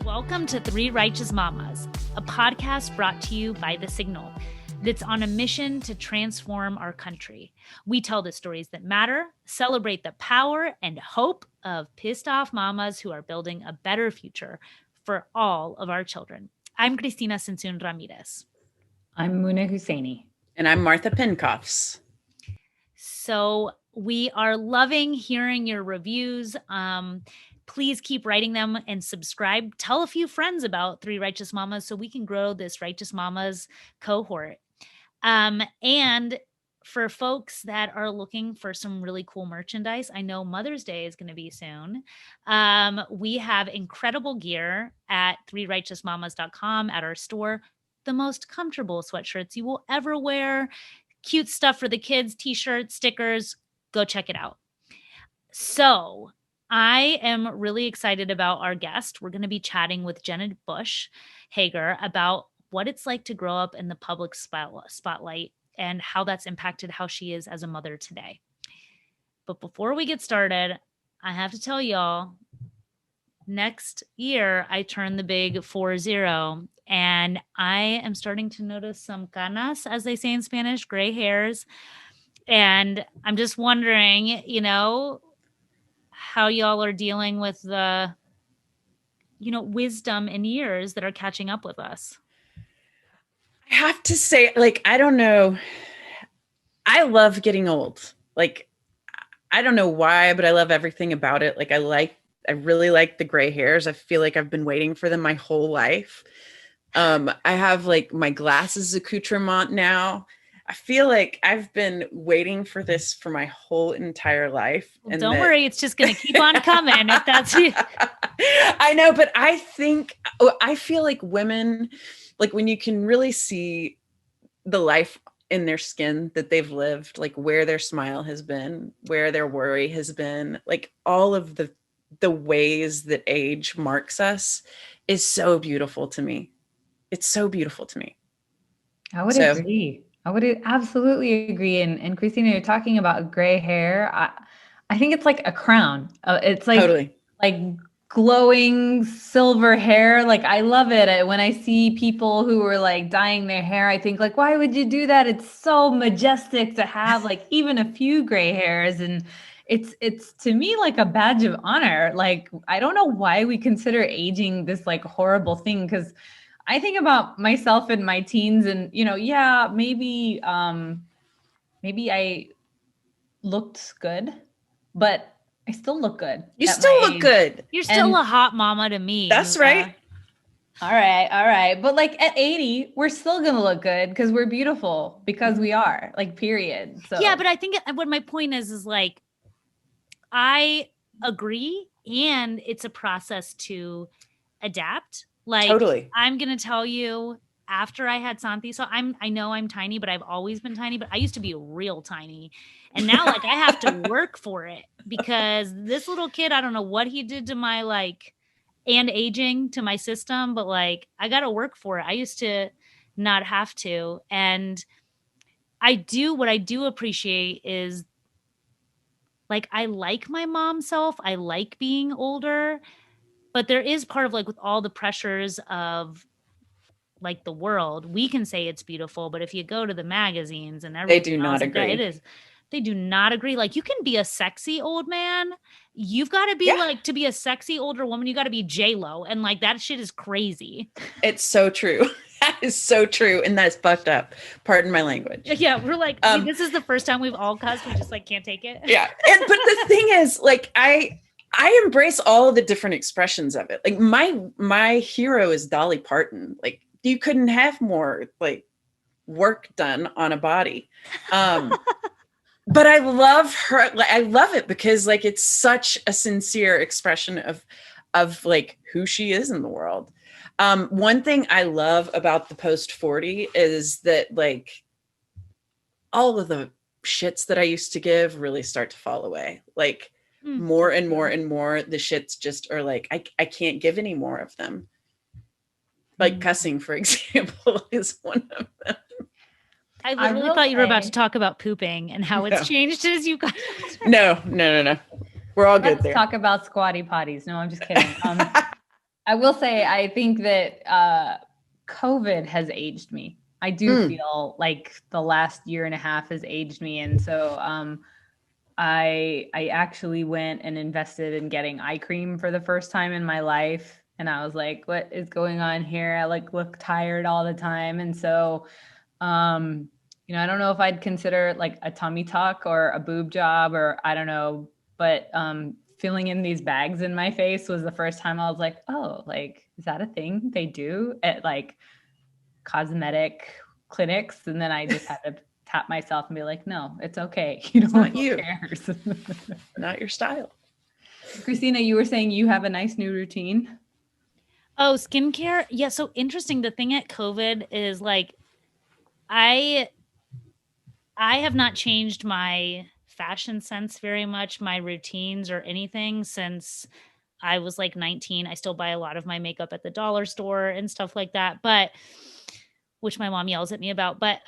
Welcome to Three Righteous Mamas, a podcast brought to you by The Signal that's on a mission to transform our country. We tell the stories that matter, celebrate the power and hope of pissed off mamas who are building a better future for all of our children. I'm Cristina Sensun Ramirez. I'm Muna Husseini. And I'm Martha Pinkoffs. So we are loving hearing your reviews. Please keep writing them and subscribe. Tell a few friends about Three Righteous Mamas so we can grow this Righteous Mamas cohort. And for folks that are looking for some really cool merchandise, I know Mother's Day is going to be soon. We have incredible gear at threerighteousmamas.com at our store. The most comfortable sweatshirts you will ever wear. Cute stuff for the kids, t-shirts, stickers. Go check it out. So I am really excited about our guest. We're going to be chatting with Jenna Bush Hager about what it's like to grow up in the public spotlight and how that's impacted how she is as a mother today. But before we get started, I have to tell y'all, next year I turn the big 40, and I am starting to notice some canas, as they say in Spanish, gray hairs. And I'm just wondering, how y'all are dealing with the, wisdom and years that are catching up with us. I have to say, I don't know. I love getting old. I don't know why, but I love everything about it. I really like the gray hairs. I feel like I've been waiting for them my whole life. I have my glasses accoutrement now. I feel like I've been waiting for this for my whole entire life. Well, don't worry, it's just going to keep on coming if that's it. I know, but I feel like women, when you can really see the life in their skin that they've lived, where their smile has been, where their worry has been, all of the ways that age marks us is so beautiful to me. It's so beautiful to me. I would agree. I would absolutely agree. And Christina, you're talking about gray hair. I think it's like a crown. It's totally glowing silver hair. I love it. When I see people who are dyeing their hair, I think why would you do that? It's so majestic to have even a few gray hairs. And it's to me a badge of honor. I don't know why we consider aging this horrible thing, because I think about myself in my teens and, maybe I looked good, but I still look good. You still look good. You're still a hot mama to me. That's right. All right. But at 80, we're still going to look good because we're beautiful, because we are, period. So yeah, but I think what my point is I agree. And it's a process to adapt. Totally. I'm going to tell you, after I had Santi, so I know I'm tiny, but I've always been tiny, but I used to be real tiny. And now I have to work for it, because this little kid, I don't know what he did to my and aging to my system, but I got to work for it. I used to not have to. And what I do appreciate is I like my mom self. I like being older. But there is part of with all the pressures of the world, we can say it's beautiful, but if you go to the magazines and everything, they do not agree. They do not agree. You can be a sexy old man. You've got to be to be a sexy older woman, you got to be J-Lo. And that shit is crazy. It's so true. That is so true. And that's fucked up. Pardon my language. Yeah. We're this is the first time we've all cussed. We just can't take it. Yeah. But the thing is I embrace all the different expressions of it. My hero is Dolly Parton. You couldn't have more work done on a body. But I love her. I love it because it's such a sincere expression of who she is in the world. One thing I love about the post 40 is that all of the shits that I used to give really start to fall away. More and more and more, the shits just are I can't give any more of them. Cussing, for example, is one of them. I literally thought you were about to talk about pooping and how it's changed as you got. No. We're all good there. Let's talk about squatty potties. No, I'm just kidding. I will say, I think that COVID has aged me. I do feel like the last year and a half has aged me. And so I actually went and invested in getting eye cream for the first time in my life. And I was like, what is going on here? I like look tired all the time. And so, I don't know if I'd consider it like a tummy tuck or a boob job, or I don't know, but filling in these bags in my face was the first time I was like, oh, like, is that a thing they do at like cosmetic clinics? And then I just had to tap myself and be like, no, it's okay. You know, It's not you. Cares? Not your style. Christina, you were saying you have a nice new routine. Oh, skincare. Yeah. So interesting. The thing at COVID is like, I have not changed my fashion sense very much, my routines or anything since I was like 19. I still buy a lot of my makeup at the dollar store and stuff like that, but which my mom yells at me about. But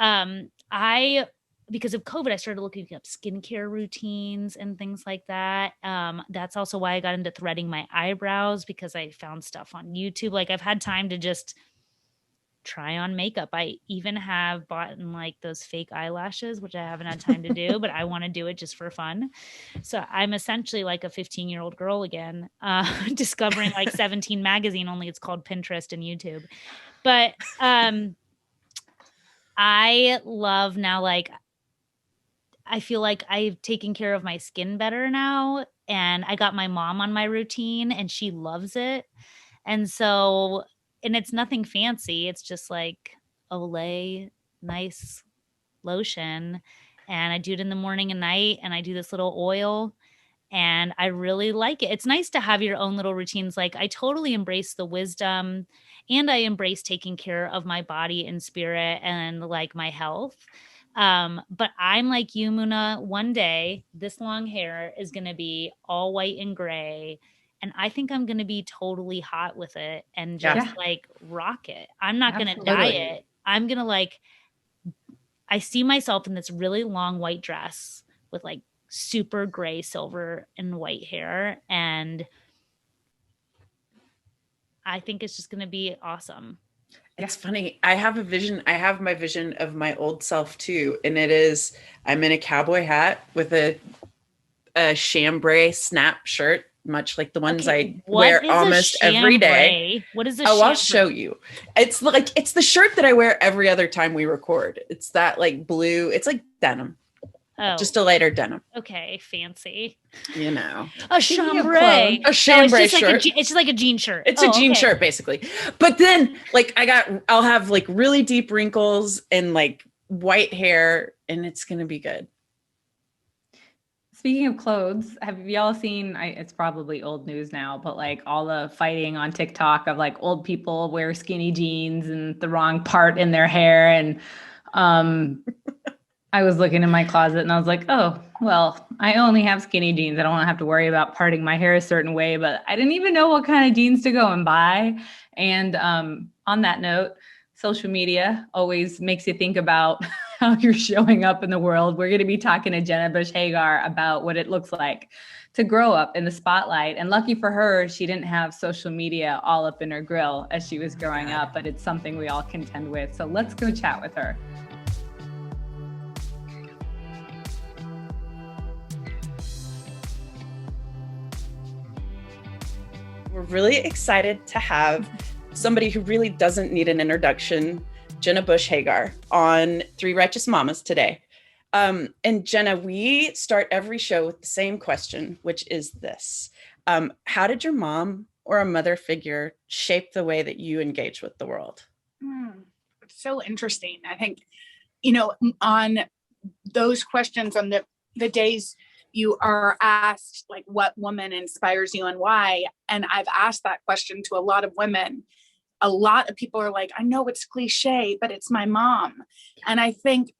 because of COVID, I started looking up skincare routines and things like that. That's also why I got into threading my eyebrows, because I found stuff on YouTube. Like, I've had time to just try on makeup. I even have bought like those fake eyelashes, which I haven't had time to do, but I want to do it just for fun. So I'm essentially like a 15-year-old girl again, discovering like 17 magazine, only it's called Pinterest and YouTube. But I love now, like, I feel like I've taken care of my skin better now, and I got my mom on my routine and she loves it. And so, and it's nothing fancy. It's just like Olay, nice lotion. And I do it in the morning and night, and I do this little oil, and I really like it. It's nice to have your own little routines. Like, I totally embrace the wisdom, and I embrace taking care of my body and spirit and like my health. But I'm like you, Muna. One day, this long hair is going to be all white and gray, and I think I'm going to be totally hot with it and just like rock it. I'm not going to dye it. I'm going to like, I see myself in this really long white dress with like super gray, silver, and white hair. And I think it's just going to be awesome. It's funny. I have a vision. I have my vision of my old self too. And it is, I'm in a cowboy hat with a chambray snap shirt, much like the ones I wear almost every day. What is a chambray? I'll show you. It's like, it's the shirt that I wear every other time we record. It's that like blue, it's like denim. Oh. Just a lighter denim. Okay, fancy. You know. A chambray. A chambray shirt. Like it's just like a jean shirt. It's a jean shirt, basically. But then, like, I'll have like really deep wrinkles and like white hair, and it's going to be good. Speaking of clothes, have y'all seen, it's probably old news now, but like all the fighting on TikTok of like old people wear skinny jeans and the wrong part in their hair. And I was looking in my closet and I was like, oh, well, I only have skinny jeans. I don't have to worry about parting my hair a certain way, but I didn't even know what kind of jeans to go and buy. And on that note, social media always makes you think about how you're showing up in the world. We're going to be talking to Jenna Bush Hager about what it looks like to grow up in the spotlight. And lucky for her, she didn't have social media all up in her grill as she was growing up, but it's something we all contend with. So let's go chat with her. We're really excited to have somebody who really doesn't need an introduction, Jenna Bush Hager, on Three Righteous Mamas today. And Jenna, we start every show with the same question, which is this. How did your mom or a mother figure shape the way that you engage with the world? So interesting. I think, on those questions, on the days you are asked like what woman inspires you and why. And I've asked that question to a lot of women. A lot of people are like, I know it's cliche, but it's my mom. And I think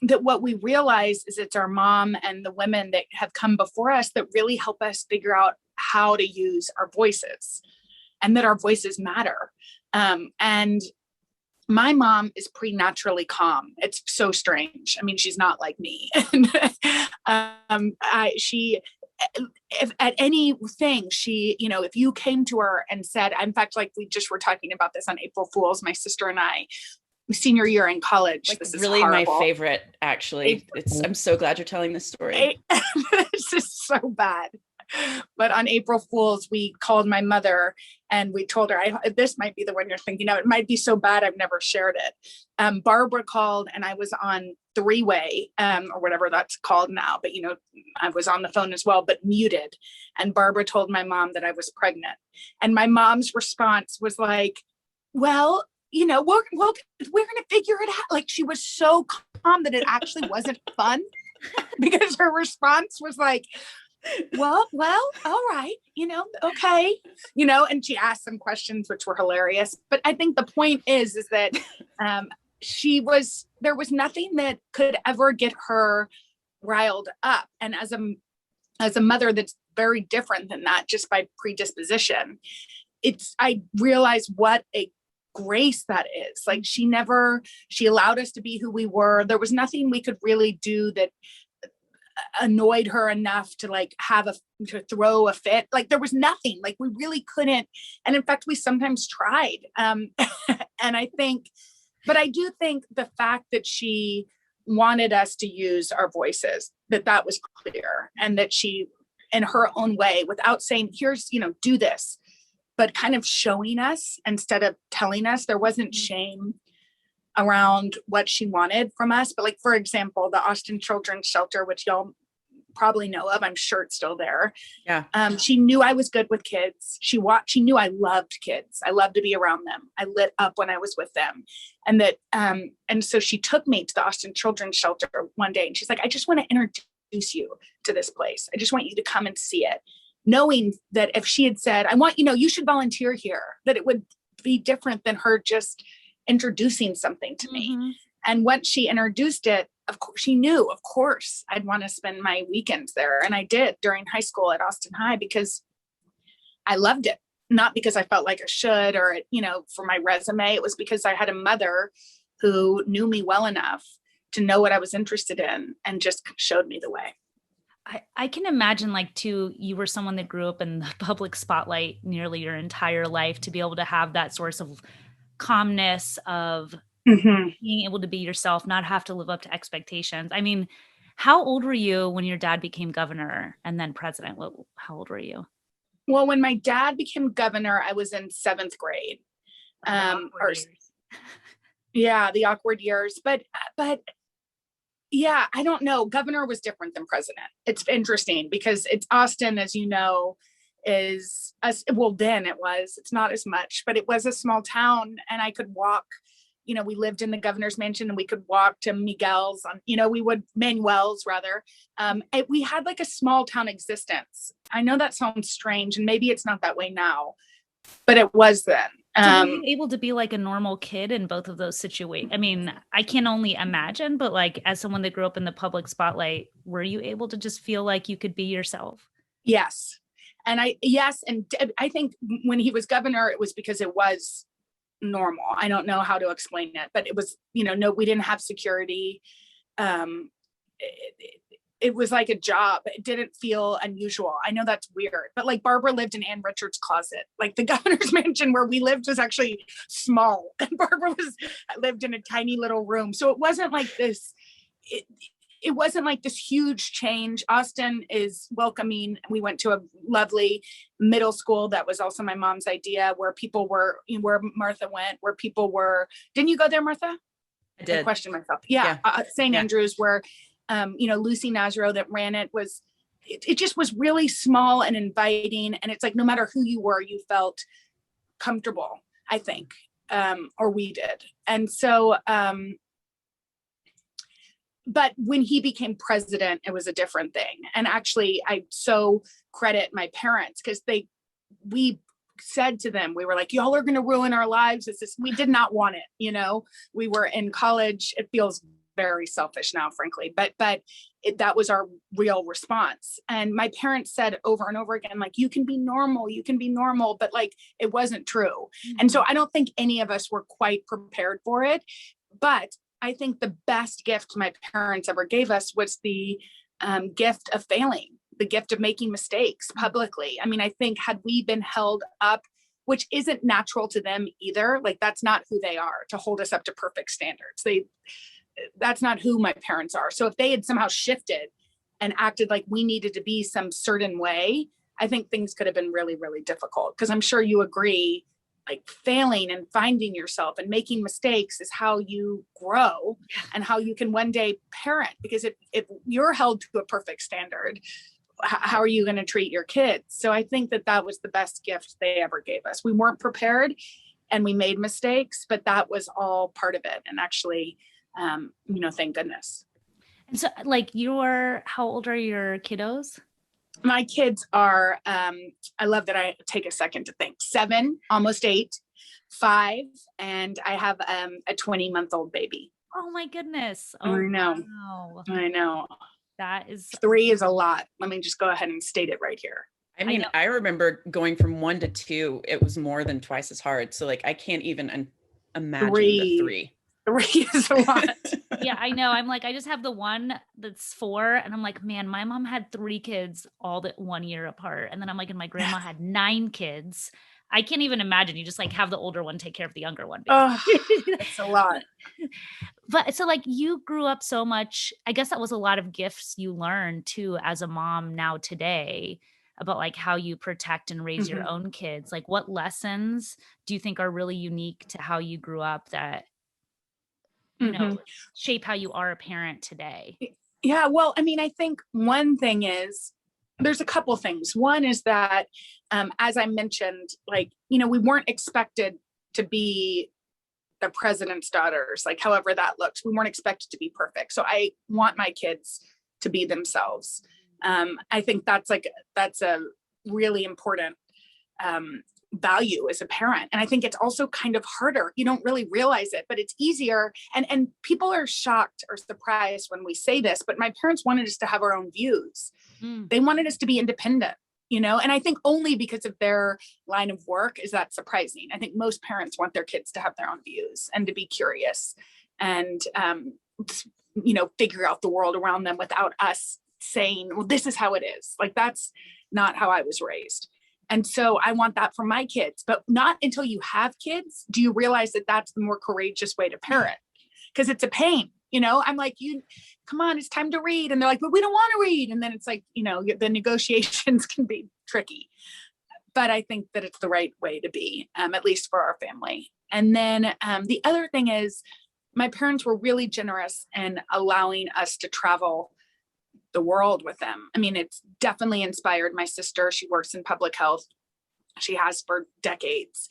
that what we realize is it's our mom and the women that have come before us that really help us figure out how to use our voices and that our voices matter. And my mom is preternaturally calm. It's so strange. I mean, she's not like me. if at anything she, if you came to her and said, in fact, like we just were talking about this on April Fools, my sister and I, senior year in college. Like, this is really horrible. my favorite, actually. I'm so glad you're telling this story. This is so bad. But on April Fools, we called my mother and we told her, this might be the one you're thinking of. It might be so bad I've never shared it. Barbara called and I was on three-way, or whatever that's called now. But, I was on the phone as well, but muted. And Barbara told my mom that I was pregnant. And my mom's response was like, well, we're going to figure it out. Like, she was so calm that it actually wasn't fun, because her response was like, well, all right, okay, and she asked some questions which were hilarious. But I think the point is that there was nothing that could ever get her riled up. And as a mother that's very different than that, just by predisposition, I realized what a grace that is. Like, she allowed us to be who we were. There was nothing we could really do that annoyed her enough to like to throw a fit. Like, there was nothing, like, we really couldn't. And in fact, we sometimes tried. And I do think the fact that she wanted us to use our voices, that was clear. And that she, in her own way, without saying, here's, do this, but kind of showing us instead of telling us. There wasn't shame around what she wanted from us. But like, for example, the Austin Children's Shelter, which y'all probably know of, I'm sure it's still there. Yeah. She knew I was good with kids. She knew I loved kids. I loved to be around them. I lit up when I was with them. And and so she took me to the Austin Children's Shelter one day and she's like, I just want to introduce you to this place. I just want you to come and see it. Knowing that if she had said, you should volunteer here, that it would be different than her just introducing something to me. Mm-hmm. And once she introduced it, of course, she knew, of course, I'd want to spend my weekends there. And I did during high school at Austin High, because I loved it. Not because I felt like I should, or, for my resume. It was because I had a mother who knew me well enough to know what I was interested in and just showed me the way. I can imagine, like, too, you were someone that grew up in the public spotlight nearly your entire life, to be able to have that source of calmness, of being able to be yourself, not have to live up to expectations. I mean, how old were you when your dad became governor and then president? How old were you? Well, when my dad became governor, I was in 7th grade. Yeah, the awkward years. But yeah, I don't know. Governor was different than president. It's interesting because it's Austin, as you know, then it's not as much, but it was a small town and I could walk, we lived in the governor's mansion and we could walk to Manuel's rather. We had like a small town existence. I know that sounds strange and maybe it's not that way now, but it was then. So were you able to be like a normal kid in both of those situations? I mean, I can only imagine, but like, as someone that grew up in the public spotlight, were you able to just feel like you could be yourself? Yes. And I think when he was governor, it was because it was normal. I don't know how to explain it, but it was, no, we didn't have security. It was like a job. It didn't feel unusual. I know that's weird, but like Barbara lived in Ann Richards' closet. Like the governor's mansion where we lived was actually small and Barbara lived in a tiny little room. So it wasn't like this, it wasn't like this huge change. Austin is welcoming. We went to a lovely middle school that was also my mom's idea, where people were, where Martha went, where people were. Didn't you go there, Martha? I did. I questioned myself. Yeah. St. Andrews, where Lucy Nazaro that ran it it just was really small and inviting. And it's like, no matter who you were, you felt comfortable, I think, or we did. And so, but when he became president, it was a different thing. And actually I so credit my parents because we said to them, we were like, y'all are going to ruin our lives. We did not want it. We were in college. It feels very selfish now, frankly, but that was our real response. And my parents said over and over again, like, you can be normal, but like, it wasn't true. Mm-hmm. And so I don't think any of us were quite prepared for it, but I think the best gift my parents ever gave us was the gift of failing, the gift of making mistakes publicly. I mean, I think had we been held up, which isn't natural to them either, like that's not who they are, to hold us up to perfect standards. That's not who my parents are. So if they had somehow shifted and acted like we needed to be some certain way, I think things could have been really, really difficult. Because I'm sure you agree, like failing and finding yourself and making mistakes is how you grow and how you can one day parent. Because if you're held to a perfect standard, how are you going to treat your kids? So I think that was the best gift they ever gave us. We weren't prepared and we made mistakes, but that was all part of it. And actually, thank goodness. And so like how old are your kiddos? My kids are, I love that I take a second to think, 7, almost 8, 5, and I have a 20-month-old baby. Oh my goodness. Oh, I know. Wow. I know. That is 3 is a lot. Let me just go ahead and state it right here. I mean, I remember going from 1 to 2, it was more than twice as hard. So like, I can't even imagine the 3. 3 is a lot. Yeah, I know. I'm like, I just have the one that's 4. And I'm like, man, my mom had 3 kids all that 1 year apart. And then I'm like, and my grandma had 9 kids. I can't even imagine. You just like have the older one take care of the younger one. Oh, it's a lot. But so like you grew up so much, I guess that was a lot of gifts you learned too as a mom now today about like how you protect and raise your own kids. Like what lessons do you think are really unique to how you grew up that, you know, shape how you are a parent today? Yeah. Well, I mean, I think one thing is there's a couple things. One is that, as I mentioned, like, we weren't expected to be the president's daughters, like however that looks. We weren't expected to be perfect. So I want my kids to be themselves. I think that's a really important value as a parent. And I think it's also kind of harder. You don't really realize it, but it's easier. And people are shocked or surprised when we say this, but my parents wanted us to have our own views. They wanted us to be independent, and I think only because of their line of work is that surprising. I think most parents want their kids to have their own views and to be curious and, figure out the world around them without us saying, well, this is how it is. Like, that's not how I was raised. And so I want that for my kids, but not until you have kids do you realize that that's the more courageous way to parent, because it's a pain. I'm like, come on, it's time to read. And they're like, but we don't want to read. And then it's like, the negotiations can be tricky, but I think that it's the right way to be, at least for our family. And then the other thing is my parents were really generous in allowing us to travel the world with them. I mean, it's definitely inspired my sister. She works in public health. She has for decades.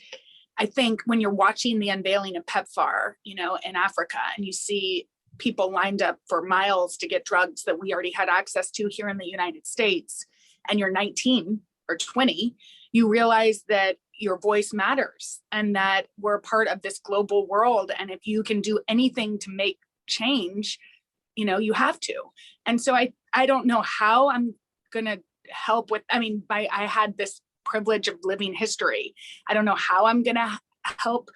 I think when you're watching the unveiling of PEPFAR, in Africa, and you see people lined up for miles to get drugs that we already had access to here in the United States, and you're 19 or 20, you realize that your voice matters and that we're part of this global world. And if you can do anything to make change, you have to. And so I don't know how I'm going to help with, I had this privilege of living history. I don't know how I'm going to help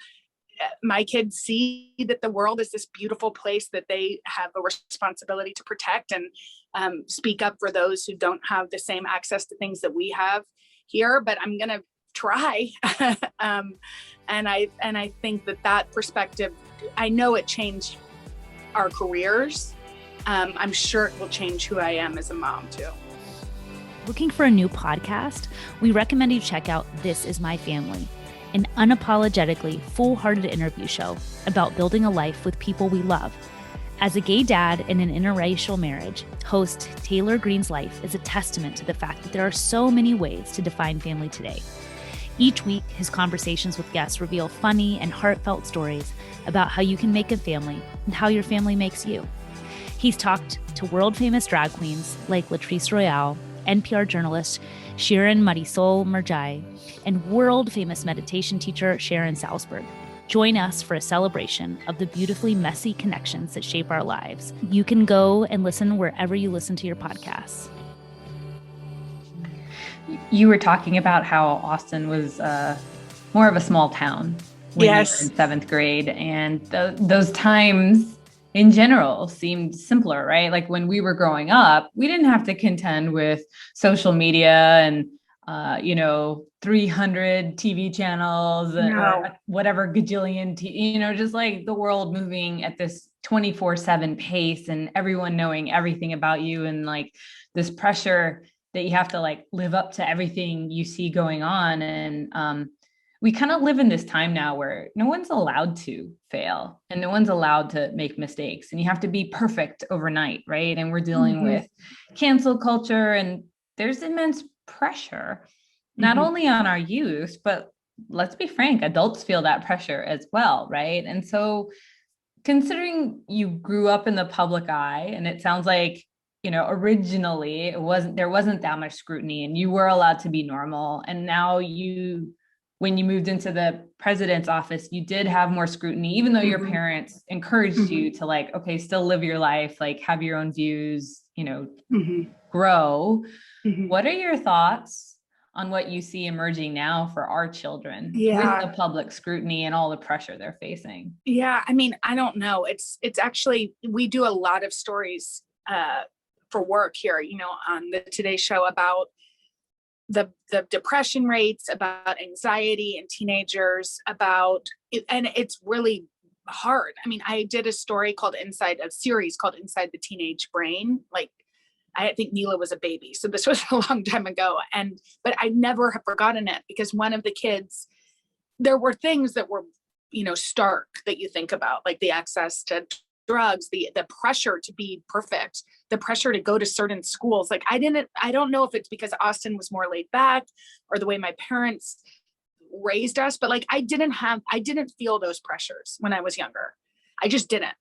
my kids see that the world is this beautiful place that they have a responsibility to protect and speak up for those who don't have the same access to things that we have here, but I'm going to try. And I think that perspective, I know it changed our careers. I'm sure it will change who I am as a mom too. Looking for a new podcast? We recommend you check out This Is My Family, an unapologetically full-hearted interview show about building a life with people we love. As a gay dad in an interracial marriage, host Taylor Green's life is a testament to the fact that there are so many ways to define family today. Each week, his conversations with guests reveal funny and heartfelt stories about how you can make a family and how your family makes you. He's talked to world-famous drag queens like Latrice Royale, NPR journalist Shirin Marisol Murjai, and world-famous meditation teacher Sharon Salzberg. Join us for a celebration of the beautifully messy connections that shape our lives. You can go and listen wherever you listen to your podcasts. You were talking about how Austin was more of a small town when you were in 7th grade. And those times in general seemed simpler, right? Like when we were growing up, we didn't have to contend with social media and 300 TV channels or whatever gajillion, just like the world moving at this 24/7 pace and everyone knowing everything about you, and like this pressure that you have to like live up to everything you see going on. And we kind of live in this time now where no one's allowed to fail and no one's allowed to make mistakes, and you have to be perfect overnight, right? And we're dealing with cancel culture, and there's immense pressure, not only on our youth, but let's be frank, adults feel that pressure as well, right? And so considering you grew up in the public eye, and it sounds like, originally there wasn't that much scrutiny and you were allowed to be normal. And now when you moved into the president's office, you did have more scrutiny, even though your parents encouraged you to like, okay, still live your life, like have your own views, grow. What are your thoughts on what you see emerging now for our children with the public scrutiny and all the pressure they're facing? Yeah. I mean, I don't know. It's actually, we do a lot of stories for work here, on the Today Show about the depression rates, about anxiety in teenagers, and it's really hard. I mean, I did a series called Inside the Teenage Brain. Like, I think Mila was a baby, so this was a long time ago. But I never have forgotten it, because one of the kids, there were things that were, stark that you think about, like the access to drugs, the pressure to be perfect, the pressure to go to certain schools. Like I don't know if it's because Austin was more laid back or the way my parents raised us, but like I didn't feel those pressures when I was younger. I just didn't.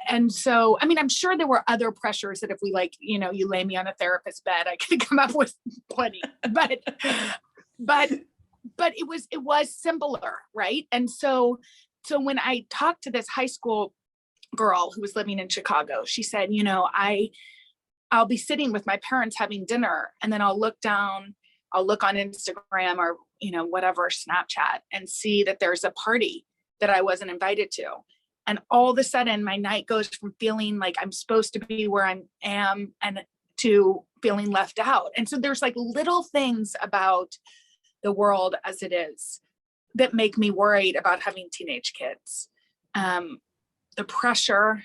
And so, I mean, I'm sure there were other pressures that if we you lay me on a therapist's bed, I could come up with plenty, but it was simpler. Right. And so when I talked to this high school girl who was living in Chicago, she said, I'll be sitting with my parents having dinner, and then I'll look on Instagram or, whatever, Snapchat, and see that there's a party that I wasn't invited to. And all of a sudden my night goes from feeling like I'm supposed to be where I am and to feeling left out. And so there's like little things about the world as it is that make me worried about having teenage kids. The pressure,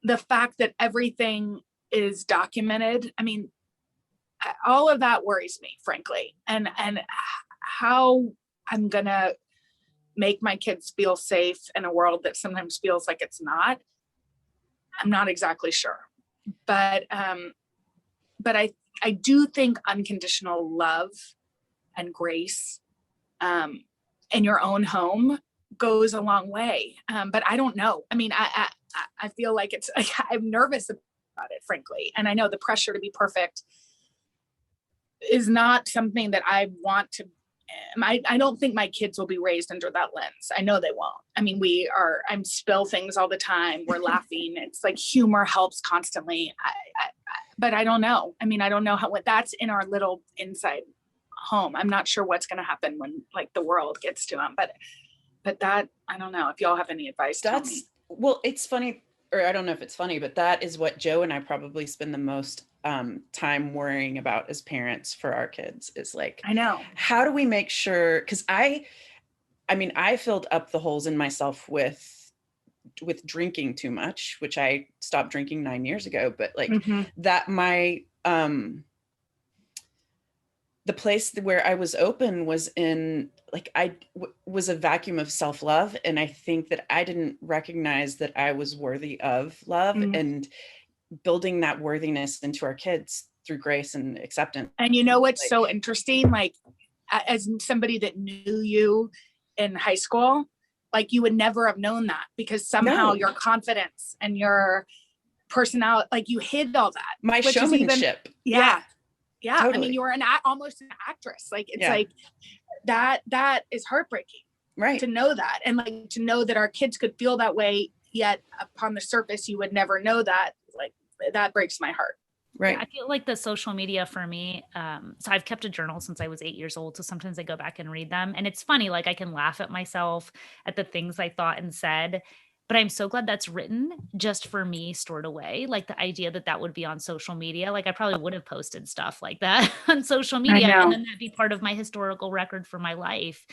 the fact that everything is documented. I mean, all of that worries me, frankly. And how I'm going to make my kids feel safe in a world that sometimes feels like it's not, I'm not exactly sure. But I do think unconditional love and grace in your own home goes a long way. But I don't know. I mean, I feel like I'm nervous about it, frankly. And I know the pressure to be perfect is not something that I want to. I don't think my kids will be raised under that lens. I know they won't. I mean, I'm spill things all the time. We're laughing. It's like humor helps constantly. But I don't know. I mean, I don't know what that's in our little inside home. I'm not sure what's going to happen when like the world gets to them, but that, I don't know if y'all have any advice. Well, it's funny, or I don't know if it's funny, but that is what Joe and I probably spend the most time worrying about as parents for our kids, is like, I know, how do we make sure? Because I mean, I filled up the holes in myself with drinking too much, which I stopped drinking 9 years ago, but like that my the place where I was open was in like, was a vacuum of self-love. And I think that I didn't recognize that I was worthy of love, and building that worthiness into our kids through grace and acceptance. And you know what's so interesting? Like, as somebody that knew you in high school, like you would never have known that, because somehow your confidence and your personality, like you hid all that. My showmanship. Yeah. Totally. I mean, you were almost an actress. Like, it's like that is heartbreaking. Right. To know that. And like, to know that our kids could feel that way, yet upon the surface, you would never know that. Like, that breaks my heart. Right. I feel like the social media for me, so I've kept a journal since I was 8 years old. So sometimes I go back and read them, and it's funny, like I can laugh at myself at the things I thought and said, but I'm so glad that's written just for me, stored away. Like the idea that that would be on social media. Like I probably would have posted stuff like that on social media, and then that'd be part of my historical record for my life.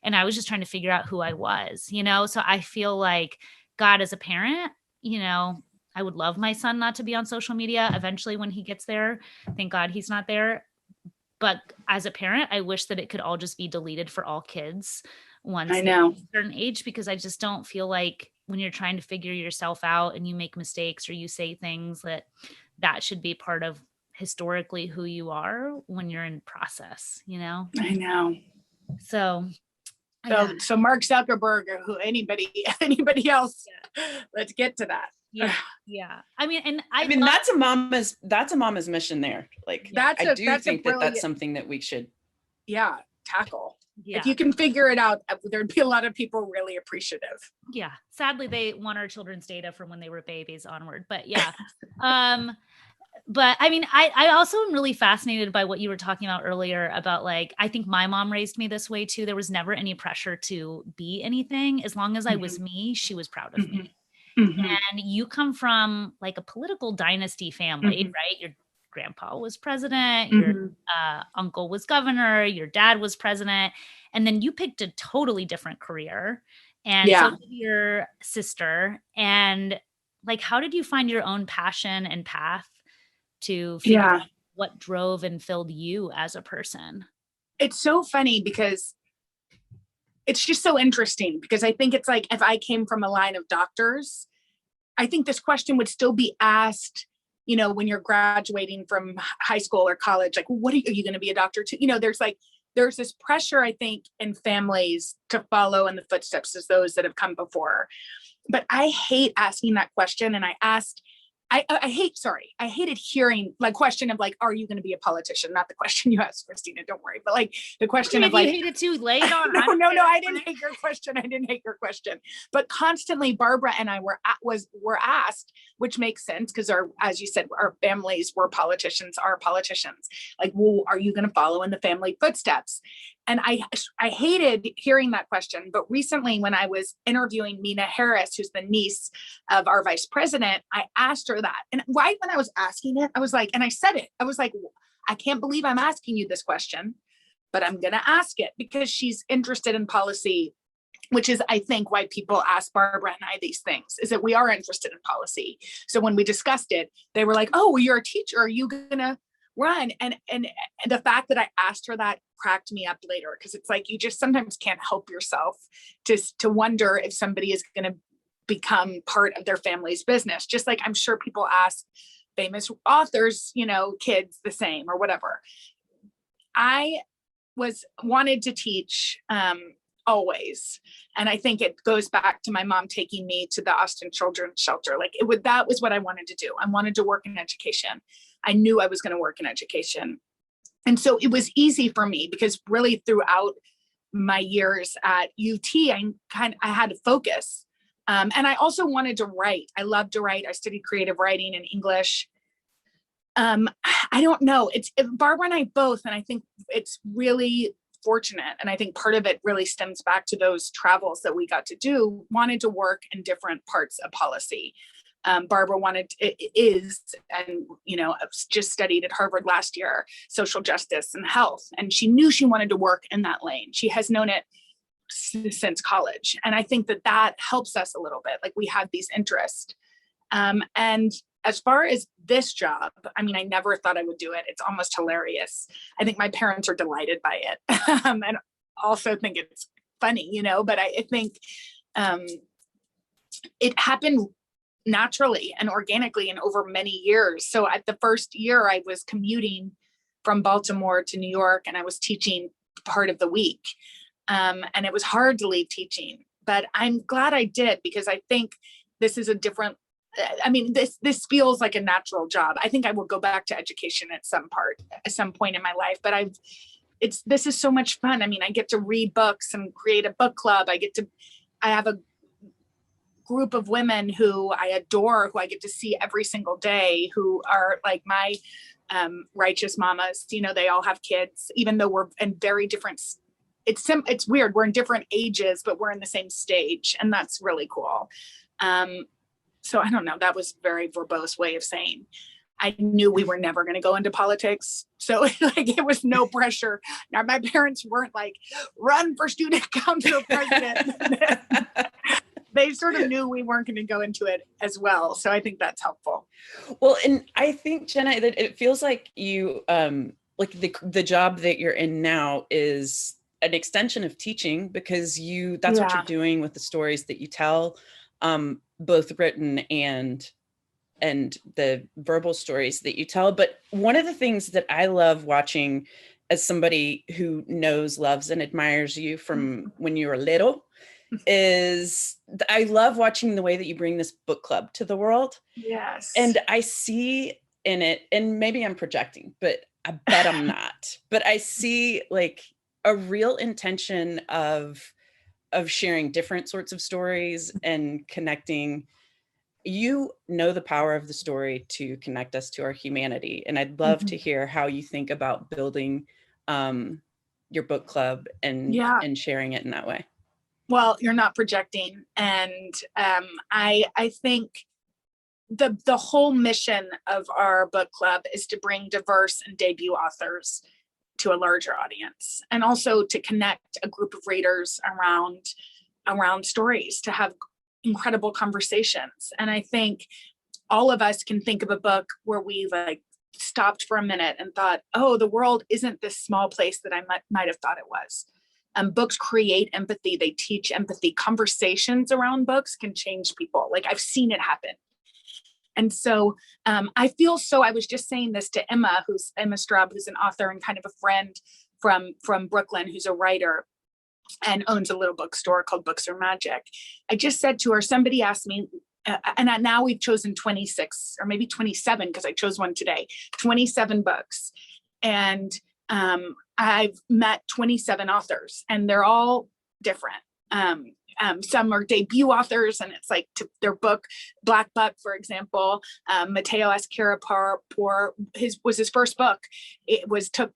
And I was just trying to figure out who I was, you know? So I feel like God, as a parent, you know, I would love my son not to be on social media eventually when he gets there. Thank God he's not there. But as a parent, I wish that it could all just be deleted for all kids once I they know. reach a certain age, because I just don't feel like when you're trying to figure yourself out and you make mistakes or you say things, that that should be part of historically who you are when you're in process, you know? I know. So yeah. So Mark Zuckerberg or who anybody else, let's get to that. Yeah. Yeah. I mean, and I mean, love- that's a mama's mission there. Like, I do think that that's something that we should tackle. Yeah. If you can figure it out, there'd be a lot of people really appreciative. Yeah. Sadly, they want our children's data from when they were babies onward, but yeah. But I mean, I also am really fascinated by what you were talking about earlier about, like, I think my mom raised me this way too. There was never any pressure to be anything. As long as I was me, she was proud of me. And you come from like a political dynasty family, right? Your grandpa was president, your uncle was governor, your dad was president, and then you picked a totally different career. And so did your sister. And like, how did you find your own passion and path to figure out what drove and filled you as a person? It's so funny because it's just so interesting, because I think it's like, if I came from a line of doctors, I think this question would still be asked, you know, when you're graduating from high school or college, like, what are you going to be a doctor to? You know, there's this pressure, I think, in families to follow in the footsteps of those that have come before. But I hate asking that question. And I hated hearing like question of like, are you going to be a politician? Not the question you asked, Christina, don't worry. But like the question of like, you hate it too, lay it on. No, I didn't hate your question. But constantly Barbara and I were asked, which makes sense because as you said, our families were politicians, are politicians. Like, well, are you going to follow in the family footsteps? And I hated hearing that question. But recently when I was interviewing Mina Harris, who's the niece of our vice president, I asked her that. And right when I was asking it, I was like, and I said it, I was like, I can't believe I'm asking you this question, but I'm going to ask it because she's interested in policy, which is, I think, why people ask Barbara and I these things, is that we are interested in policy. So when we discussed it, they were like, oh, well, you're a teacher. Are you going to run? And the fact that I asked her that cracked me up later, because it's like, you just sometimes can't help yourself to wonder if somebody is going to become part of their family's business. Just like I'm sure people ask famous authors, you know, kids the same or whatever. I wanted to teach always. And I think it goes back to my mom taking me to the Austin Children's Shelter. Like that was what I wanted to do. I wanted to work in education. I knew I was going to work in education. And so it was easy for me because really throughout my years at UT, I had to focus. And I also wanted to write. I loved to write. I studied creative writing and English. I don't know. It's Barbara and I both, and I think it's really fortunate. And I think part of it really stems back to those travels that we got to do, wanted to work in different parts of policy. Barbara and, you know, just studied at Harvard last year, social justice and health. And she knew she wanted to work in that lane. She has known it since college. And I think that helps us a little bit. Like we have these interests. And as far as this job, I mean, I never thought I would do it. It's almost hilarious. I think my parents are delighted by it. And also think it's funny, you know, but I think it happened naturally and organically and over many years. So at the first year I was commuting from Baltimore to New York and I was teaching part of the week. And it was hard to leave teaching, but I'm glad I did because I think this is a different, I mean, this feels like a natural job. I think I will go back to education at some point in my life, but this is so much fun. I mean, I get to read books and create a book club. I have a group of women who I adore, who I get to see every single day, who are like my righteous mamas. You know, they all have kids, even though we're in very different, it's weird. We're in different ages, but we're in the same stage. And that's really cool. So I don't know, that was a very verbose way of saying I knew we were never going to go into politics. So like it was no pressure. Now my parents weren't like, run for student council president. They sort of knew we weren't going to go into it as well. So I think that's helpful. Well, and I think, Jenna, that it feels like you, like the job that you're in now is an extension of teaching, because that's what you're doing with the stories that you tell, both written and the verbal stories that you tell. But one of the things that I love watching as somebody who knows, loves, and admires you from when you were little is I love watching the way that you bring this book club to the world. Yes. And I see in it, and maybe I'm projecting, but I bet I'm not, but I see like a real intention of sharing different sorts of stories and connecting. You know the power of the story to connect us to our humanity. And I'd love to hear how you think about building your book club and sharing it in that way. Well, you're not projecting. And I think the whole mission of our book club is to bring diverse and debut authors to a larger audience, and also to connect a group of readers around stories, to have incredible conversations. And I think all of us can think of a book where we like stopped for a minute and thought, oh, the world isn't this small place that I might have thought it was. Books create empathy. They teach empathy. Conversations around books can change people. Like I've seen it happen. And so I was just saying this to Emma Straub, who's an author and kind of a friend from Brooklyn, who's a writer and owns a little bookstore called Books Are Magic. I just said to her, somebody asked me, and now we've chosen 26 or maybe 27, because I chose one today, 27 books. And I've met 27 authors, and they're all different. Some are debut authors, and it's like their book, Black Buck, for example, Mateo Esquerra was his first book. It took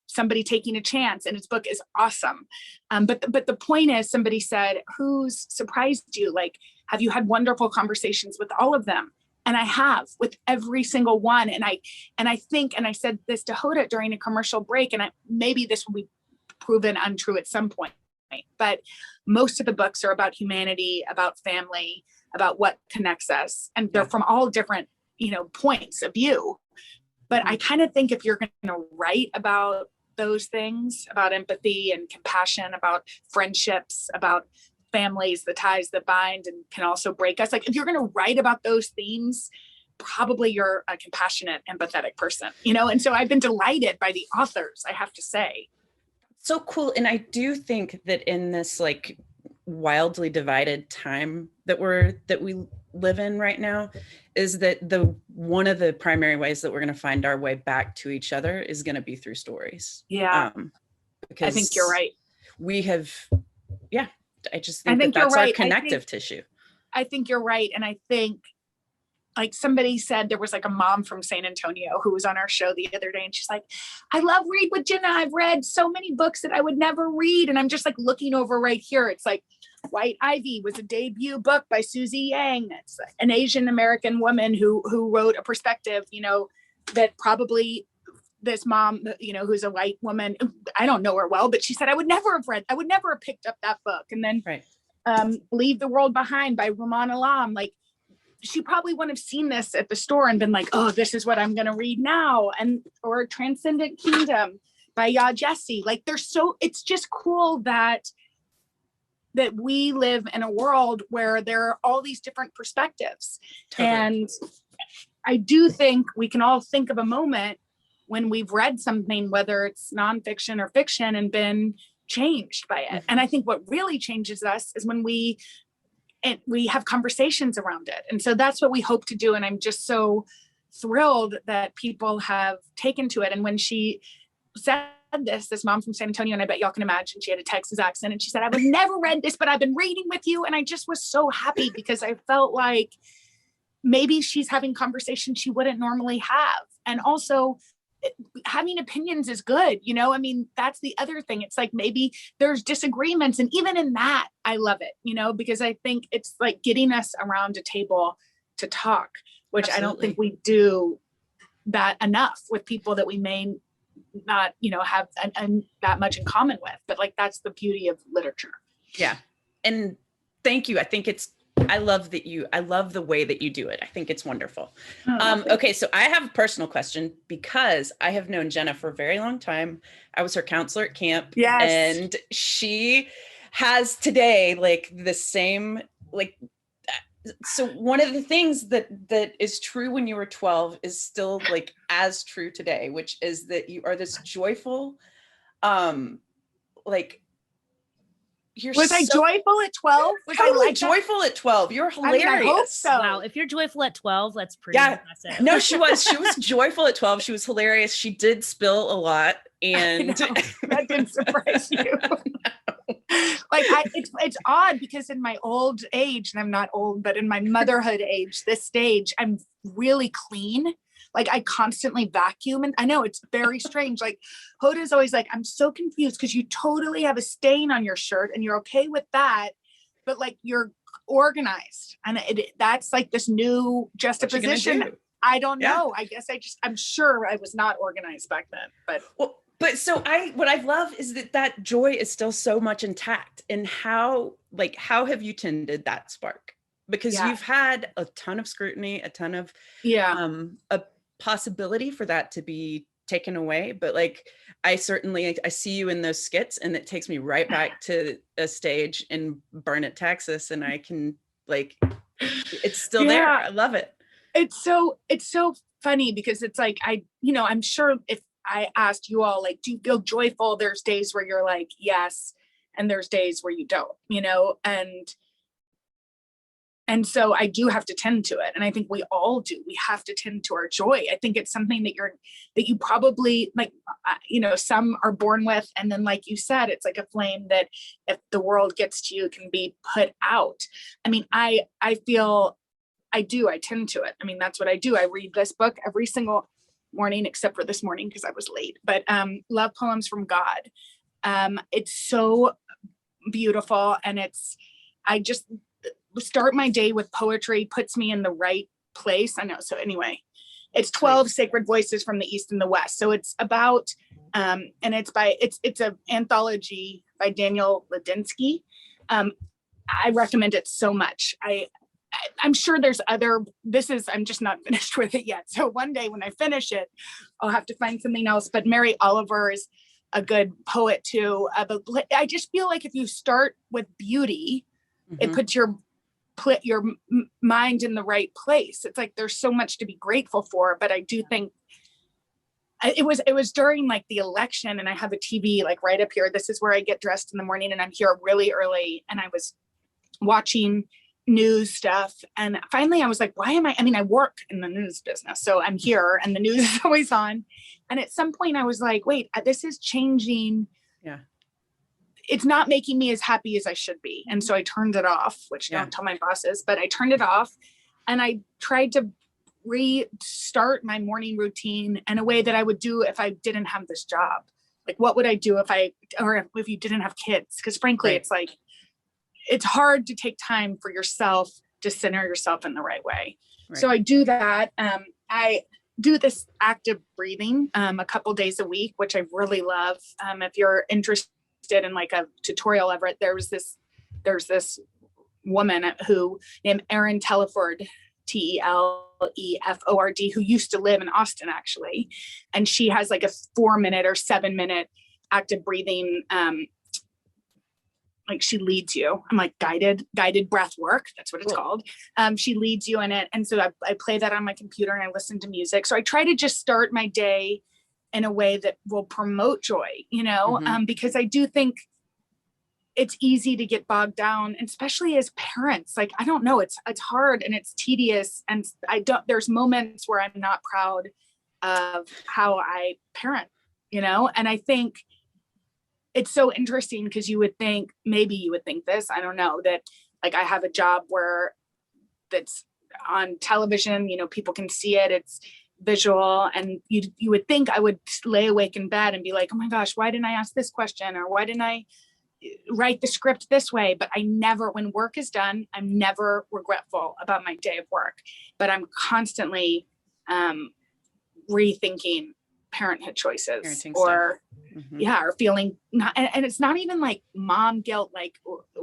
somebody taking a chance, and his book is awesome. But the point is, somebody said, who's surprised you? Like, have you had wonderful conversations with all of them? And I have, with every single one. And I think, and I said this to Hoda during a commercial break, and maybe this will be proven untrue at some point, but most of the books are about humanity, about family, about what connects us. And they're from all different, points of view. But I kind of think if you're going to write about those things, about empathy and compassion, about friendships, about families, the ties that bind and can also break us, like if you're going to write about those themes, probably you're a compassionate, empathetic person, And so I've been delighted by the authors, I have to say. So cool. And I do think that in this like wildly divided time that we live in right now, is that one of the primary ways that we're going to find our way back to each other is going to be through stories. Yeah. Because I think you're right. We have, I just think that's our connective tissue. I think you're right. And I think, like somebody said, there was like a mom from San Antonio who was on our show the other day, and she's like, I love Read with Jenna. I've read so many books that I would never read. And I'm just like looking over right here. It's like White Ivy was a debut book by Susie Yang. It's an Asian American woman who wrote a perspective, that probably this mom, who's a white woman, I don't know her well, but she said, I would never have picked up that book. And then Leave the World Behind by Rumaan Alam. Like, she probably wouldn't have seen this at the store and been like, oh, this is what I'm going to read now. Or Transcendent Kingdom by Ya Jesse. Like it's just cool that we live in a world where there are all these different perspectives. Totally. And I do think we can all think of a moment when we've read something, whether it's nonfiction or fiction, and been changed by it. Mm-hmm. And I think what really changes us is when we have conversations around it. And so that's what we hope to do. And I'm just so thrilled that people have taken to it. And when she said this mom from San Antonio, and I bet y'all can imagine, she had a Texas accent, and she said, I would never read this, but I've been reading with you. And I just was so happy, because I felt like maybe she's having conversations she wouldn't normally have. And also, having opinions is good. You know, I mean, that's the other thing. It's like, maybe there's disagreements. And even in that, I love it, you know, because I think it's like getting us around a table to talk, which Absolutely. I don't think we do that enough with people that we may not, you know, have that much in common with. But like, that's the beauty of literature. Yeah. And thank you. I love the way that you do it. I think it's wonderful. Okay. So I have a personal question, because I have known Jenna for a very long time. I was her counselor at camp. Yes. And she has today like the same, like, so one of the things that is true when you were 12 is still like as true today, which is that you are this joyful, like, was I joyful at 12? Was totally I like joyful at 12? You're hilarious. I hope so. Wow, if you're joyful at 12, that's pretty impressive. No, she was joyful at 12. She was hilarious. She did spill a lot, and that didn't surprise you. Like, it's odd, because in my old age, and I'm not old, but in my motherhood age, this stage, I'm really clean. Like, I constantly vacuum, and I know it's very strange. Like, Hoda's always like, I'm so confused, because you totally have a stain on your shirt and you're okay with that, but like, you're organized, and that's like this new juxtaposition. I don't know. I guess I'm sure I was not organized back then, but. Well, but so what I love is that joy is still so much intact. And how have you tended that spark? Because you've had a ton of scrutiny, a ton of, a possibility for that to be taken away. But like, I see you in those skits, and it takes me right back to a stage in Burnet, Texas. And I can like, it's still there. I love it. It's so funny, because it's like, I'm sure if I asked you all, like, do you feel joyful? There's days where you're like, yes. And there's days where you don't, you know, and so I do have to tend to it. And I think we all do. We have to tend to our joy. I think it's something that you probably like, some are born with. And then, like you said, it's like a flame that if the world gets to you, can be put out. I mean, I feel I tend to it. I mean, that's what I do. I read this book every single morning, except for this morning, because I was late, but Love Poems from God. It's so beautiful. And I just start my day with poetry, puts me in the right place. I know. So anyway, it's 12 sacred voices from the East and the West. So it's about, and it's an anthology by Daniel Ladinsky. I recommend it so much. I'm sure there's I'm just not finished with it yet. So one day when I finish it, I'll have to find something else. But Mary Oliver is a good poet too. But I just feel like if you start with beauty, it puts your mind in the right place. It's like, there's so much to be grateful for. But I do think it was during like the election, and I have a TV like right up here. This is where I get dressed in the morning, and I'm here really early. And I was watching news stuff, and finally I was like, I work in the news business, so I'm here and the news is always on. And at some point I was like, wait, this is changing. It's not making me as happy as I should be. And so I turned it off, which don't tell my bosses, but I turned it off, and I tried to restart my morning routine in a way that I would do if I didn't have this job. Like, what would I do if you didn't have kids? Because frankly, it's like, it's hard to take time for yourself, to center yourself in the right way. Right. So I do that. I do this active breathing a couple days a week, which I really love. If you're interested in like a tutorial of it, there's this woman named Erin Teleford, Teleford, who used to live in Austin actually. And she has like a 4-minute or 7-minute active breathing, like she leads you. I'm like guided breath work. That's what it's called. She leads you in it. And so I play that on my computer and I listen to music. So I try to just start my day in a way that will promote joy, because I do think it's easy to get bogged down, and especially as parents. Like, I don't know, it's hard and it's tedious. And there's moments where I'm not proud of how I parent, and I think it's so interesting, because maybe you would think this, I don't know, that like I have a job that's on television, people can see it. visual, and you would think I would lay awake in bed and be like, oh my gosh, why didn't I ask this question? Or why didn't I write the script this way? But I never, when work is done, I'm never regretful about my day of work, but I'm constantly rethinking parenthood choices, Parenting or stuff. or feeling not, and it's not even like mom guilt, like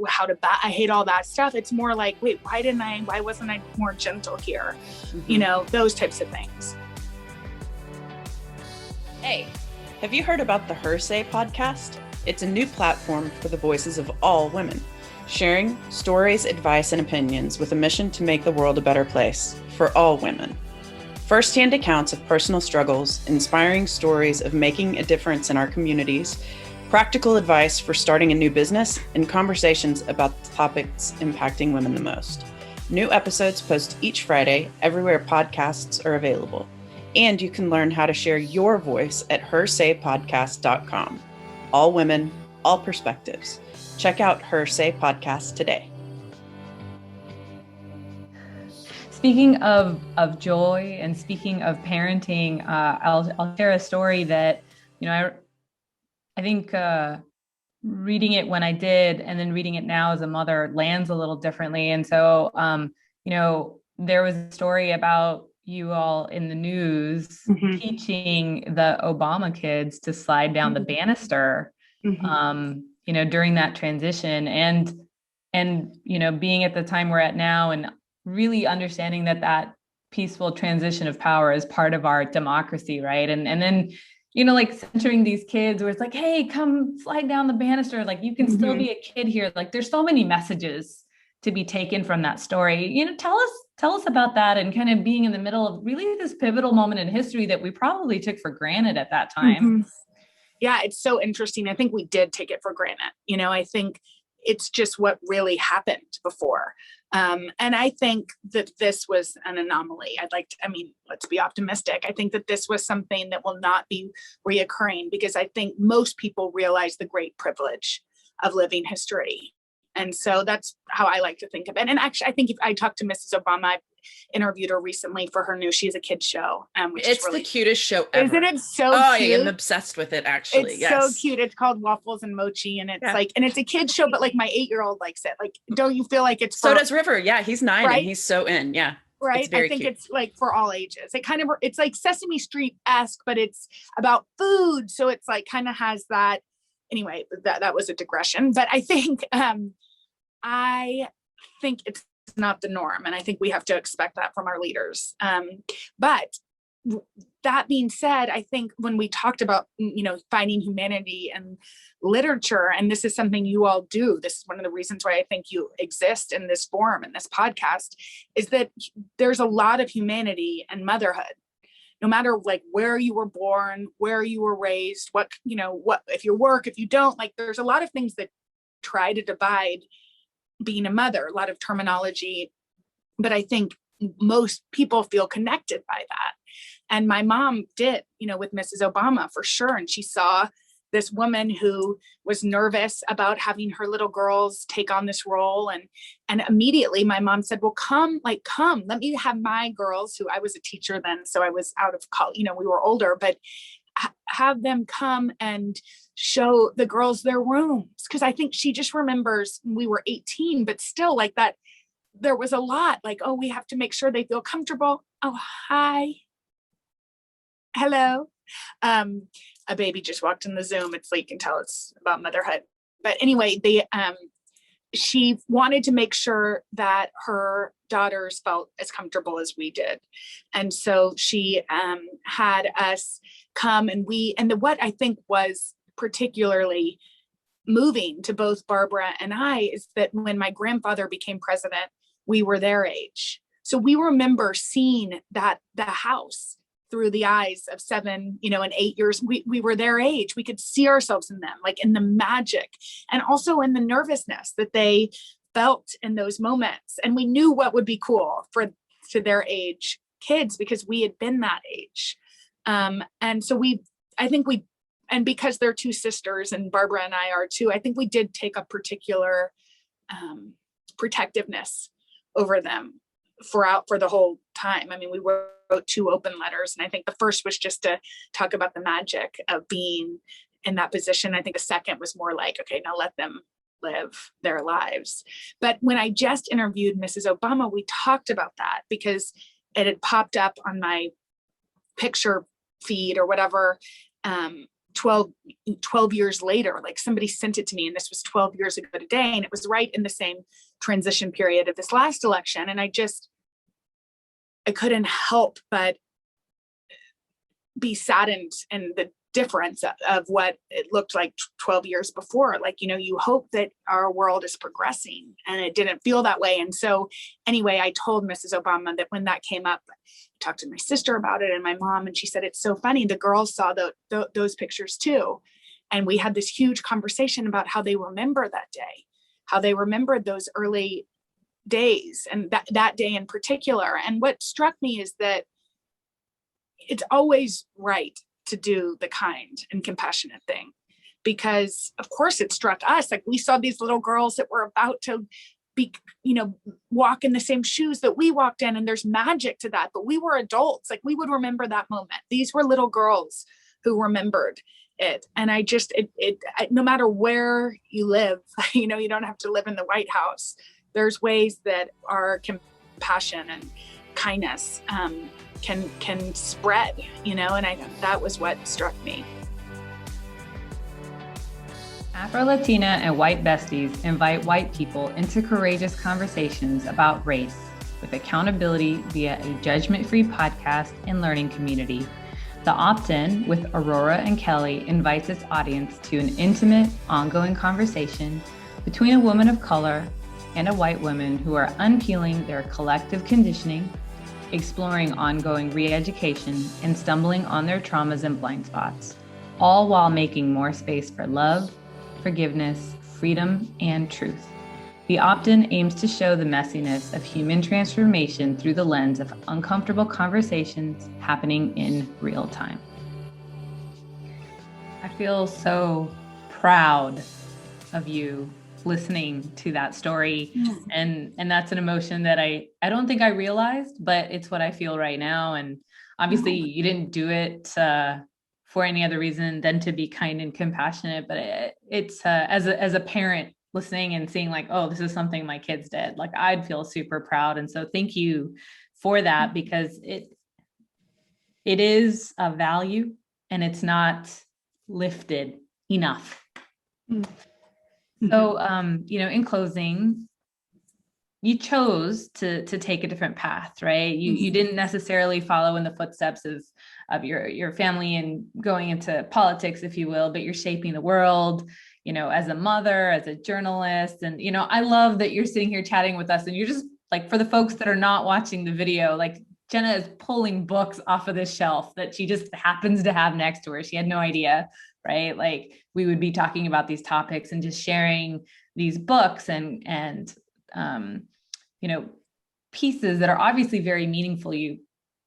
how to I hate all that stuff. It's more like, wait, why wasn't I more gentle here? You know, those types of things. Hey, have you heard about the Her Say podcast? It's a new platform for the voices of all women, sharing stories, advice, and opinions with a mission to make the world a better place for all women. First-hand accounts of personal struggles, inspiring stories of making a difference in our communities, practical advice for starting a new business, and conversations about the topics impacting women the most. New episodes post each Friday everywhere podcasts are available. And you can learn how to share your voice at hersaypodcast.com. All women, all perspectives. Check out Her Say Podcast today. Speaking of joy and speaking of parenting, I'll share a story that, I think reading it when I did, and then reading it now as a mother lands a little differently. And so, there was a story about you all in the news teaching the Obama kids to slide down the banister, during that transition, and being at the time we're at now, and really understanding that peaceful transition of power is part of our democracy, right? And then, like centering these kids where it's like, hey, come slide down the banister. Like, you can still be a kid here. Like, there's so many messages to be taken from that story. Tell us about that, and kind of being in the middle of really this pivotal moment in history that we probably took for granted at that time. Yeah, it's so interesting. I think we did take it for granted. I think it's just what really happened before. And I think that this was an anomaly. Let's be optimistic. I think that this was something that will not be reoccurring, because I think most people realize the great privilege of living history. And so that's how I like to think of it. And actually, I think if I talked to Mrs. Obama, I interviewed her recently for her new, she has a kid's show. Which it's is really, the cutest show ever. Isn't it so cute? I am obsessed with it, actually. It's so cute. It's called Waffles and Mochi, and it's and it's a kid's show, but like my 8-year-old likes it. Like, don't you feel like it's so does River? Yeah, he's 9, right? And he's so in. Yeah. Right. I think cute. It's like for all ages. It's like Sesame Street-esque, but it's about food. So it's like kind of has that. Anyway, that was a digression, but I think it's not the norm, and I think we have to expect that from our leaders. But that being said, I think when we talked about, finding humanity and literature, and this is something you all do, this is one of the reasons why I think you exist in this forum and this podcast, is that there's a lot of humanity and motherhood, no matter like where you were born, where you were raised, what if you work, if you don't, like, there's a lot of things that try to divide being a mother, a lot of terminology, but I think most people feel connected by that. And my mom did, with Mrs. Obama for sure. And she saw this woman who was nervous about having her little girls take on this role. And immediately my mom said, well, come, let me have my girls, who I was a teacher then. So I was out of college, we were older, but have them come and show the girls their rooms. Cause I think she just remembers we were 18, but still like that, there was a lot like, oh, we have to make sure they feel comfortable. Oh, hi. Hello. A baby just walked in the Zoom. It's like, you can tell it's about motherhood. But anyway, she wanted to make sure that her daughters felt as comfortable as we did. And so she had us come, and what I think was particularly moving to both Barbara and I is that when my grandfather became president, we were their age. So we remember seeing the house through the eyes of 7, and 8 years. We were their age. We could see ourselves in them, like in the magic, and also in the nervousness that they felt in those moments. And we knew what would be cool to their age kids, because we had been that age. And so and because they're 2 sisters, and Barbara and I are too, I think we did take a particular protectiveness over them for the whole time. I mean, we wrote 2 open letters, and I think the first was just to talk about the magic of being in that position. I think the second was more like, okay, now let them live their lives. But when I just interviewed Mrs. Obama, we talked about that because it had popped up on my picture feed or whatever, 12 years later, like somebody sent it to me, and this was 12 years ago today, and it was right in the same transition period of this last election. And I couldn't help but be saddened in the difference of what it looked like 12 years before. Like, you hope that our world is progressing, and it didn't feel that way. And so anyway, I told Mrs. Obama that when that came up, I talked to my sister about it and my mom, and she said, it's so funny. The girls saw those pictures too. And we had this huge conversation about how they remember that day, how they remembered those early days, and that day in particular. And what struck me is that it's always right to do the kind and compassionate thing, because of course it struck us. Like, we saw these little girls that were about to be, walk in the same shoes that we walked in, and there's magic to that. But we were adults, like we would remember that moment. These were little girls who remembered it. And I just, no matter where you live, you don't have to live in the White House. There's ways that our compassion and kindness can spread, and that was what struck me. Afro-Latina and white besties invite white people into courageous conversations about race with accountability via a judgment-free podcast and learning community. The Opt-in with Aurora and Kelly invites its audience to an intimate, ongoing conversation between a woman of color and a white woman who are unpeeling their collective conditioning, exploring ongoing re-education, and stumbling on their traumas and blind spots, all while making more space for love, forgiveness, freedom, and truth. The Opt-in aims to show the messiness of human transformation through the lens of uncomfortable conversations happening in real time. I feel so proud of you listening to that story. And that's an emotion that I don't think I realized, but it's what I feel right now. And obviously you didn't do it for any other reason than to be kind and compassionate, but it's as a parent listening and seeing like, oh, this is something my kids did, like I'd feel super proud. And so thank you for that, because it is a value and it's not lifted enough. So, in closing, you chose to take a different path, right? You didn't necessarily follow in the footsteps of your family and going into politics, if you will, but you're shaping the world, as a mother, as a journalist. And, I love that you're sitting here chatting with us, and you're just like, for the folks that are not watching the video, like Jenna is pulling books off of this shelf that she just happens to have next to her. She had no idea, right? Like we would be talking about these topics and just sharing these books and pieces that are obviously very meaningful,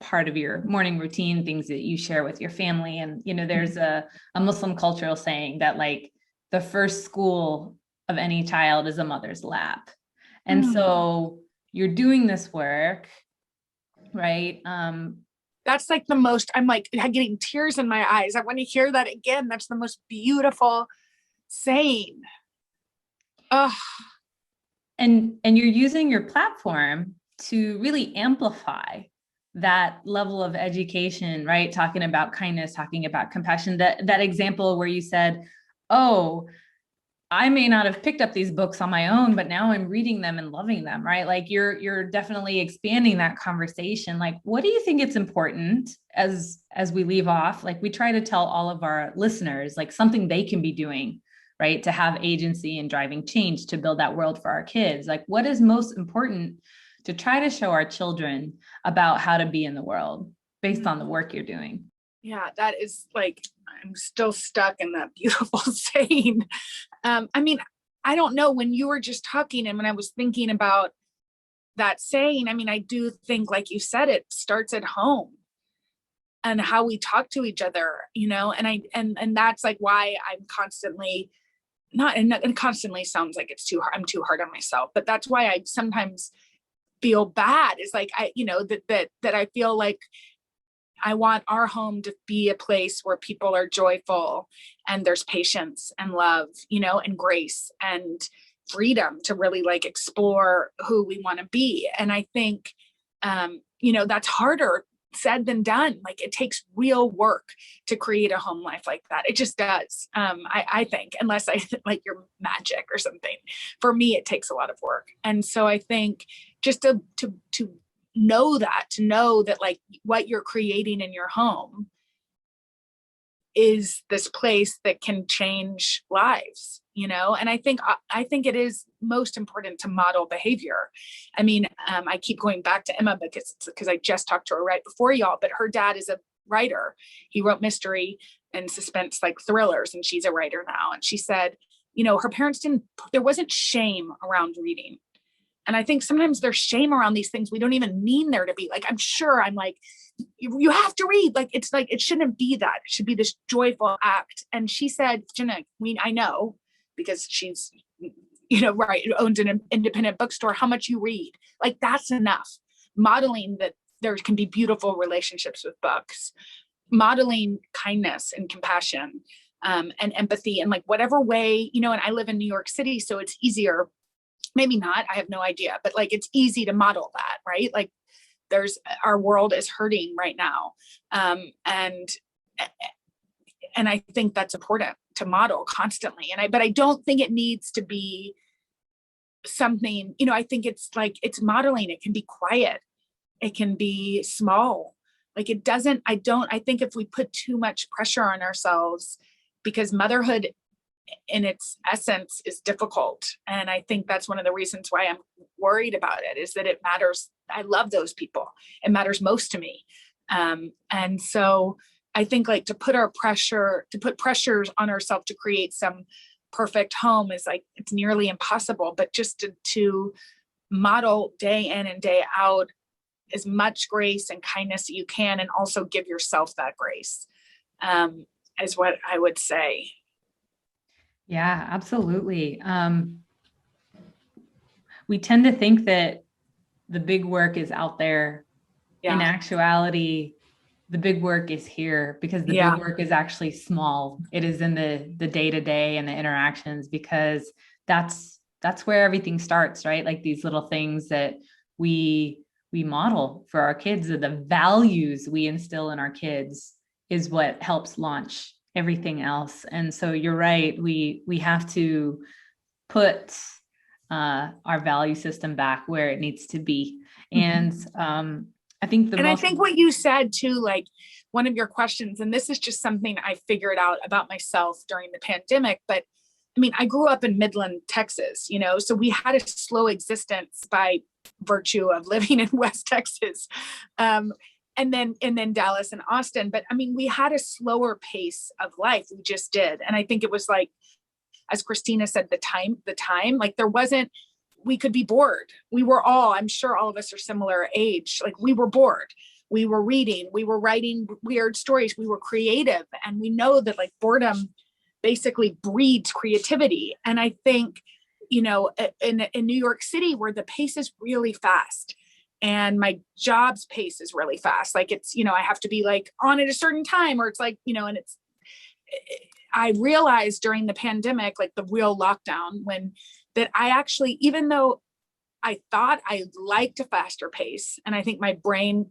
part of your morning routine, things that you share with your family. And, there's a Muslim cultural saying that like the first school of any child is a mother's lap. And so you're doing this work, right? That's like the most, I'm like getting tears in my eyes. I want to hear that again. That's the most beautiful saying. And you're using your platform to really amplify that level of education, right? Talking about kindness, talking about compassion, that example where you said, oh, I may not have picked up these books on my own, but now I'm reading them and loving them, right? Like you're definitely expanding that conversation. Like, what do you think it's important as we leave off? Like we try to tell all of our listeners, like something they can be doing, right? To have agency and driving change, to build that world for our kids. Like what is most important to try to show our children about how to be in the world based on the work you're doing? Yeah, that is like, I'm still stuck in that beautiful saying. I don't know, when you were just talking and when I was thinking about that saying, I do think, like you said, it starts at home and how we talk to each other, and that's like why I'm constantly and constantly sounds like I'm too hard on myself, but that's why I sometimes feel bad is like, that I feel like I want our home to be a place where people are joyful and there's patience and love, and grace and freedom to really like explore who we want to be. And I think, that's harder said than done. Like it takes real work to create a home life like that. It just does. I think, unless I like you're magic or something. For me, it takes a lot of work. And so I think just to know that like what you're creating in your home is this place that can change lives, and I think it is most important to model behavior. I mean, I keep going back to Emma because I just talked to her right before y'all, but her dad is a writer. He wrote mystery and suspense, like thrillers, and she's a writer now. And she said, her parents there wasn't shame around reading. And I think sometimes there's shame around these things we don't even mean there to be. Like, I'm sure I'm like, you have to read. Like, it's like, it shouldn't be that. It should be this joyful act. And she said, Jenna, I know, because she's, right, owns an independent bookstore, how much you read. Like, that's enough. Modeling that there can be beautiful relationships with books, modeling kindness and compassion, and empathy in like whatever way, and I live in New York City, so it's easier. Maybe not, I have no idea, but like, it's easy to model that, right? Like our world is hurting right now. And I think that's important to model constantly. But I don't think it needs to be something, I think it's like, it's modeling. It can be quiet. It can be small. Like I think if we put too much pressure on ourselves, because motherhood in its essence is difficult. And I think that's one of the reasons why I'm worried about it, is that it matters. I love those people. It matters most to me. And so I think like to put pressures on ourselves to create some perfect home is like, it's nearly impossible, but just to model day in and day out as much grace and kindness that you can, and also give yourself that grace, is what I would say. Yeah, absolutely. We tend to think that the big work is out there. Yeah. In actuality, the big work is here, because the big work is actually small. It is in the day-to-day and the interactions, because that's where everything starts, right? Like these little things that we model for our kids, or the values we instill in our kids is what helps launch everything else. And so you're right. We have to put our value system back where it needs to be. And I think I think what you said too, like one of your questions, and this is just something I figured out about myself during the pandemic, but I mean, I grew up in Midland, Texas, so we had a slow existence by virtue of living in West Texas. And then Dallas and Austin. But I mean, we had a slower pace of life. We just did. And I think it was like, as Christina said, the time, like we could be bored. We were all, I'm sure all of us are similar age. Like we were bored. We were reading, we were writing weird stories. We were creative. And we know that like boredom basically breeds creativity. And I think, in New York City, where the pace is really fast, and my job's pace is really fast. Like it's, I have to be like on at a certain time, or it's like, and I realized during the pandemic, like the real lockdown, that I actually, even though I thought I liked a faster pace, and I think my brain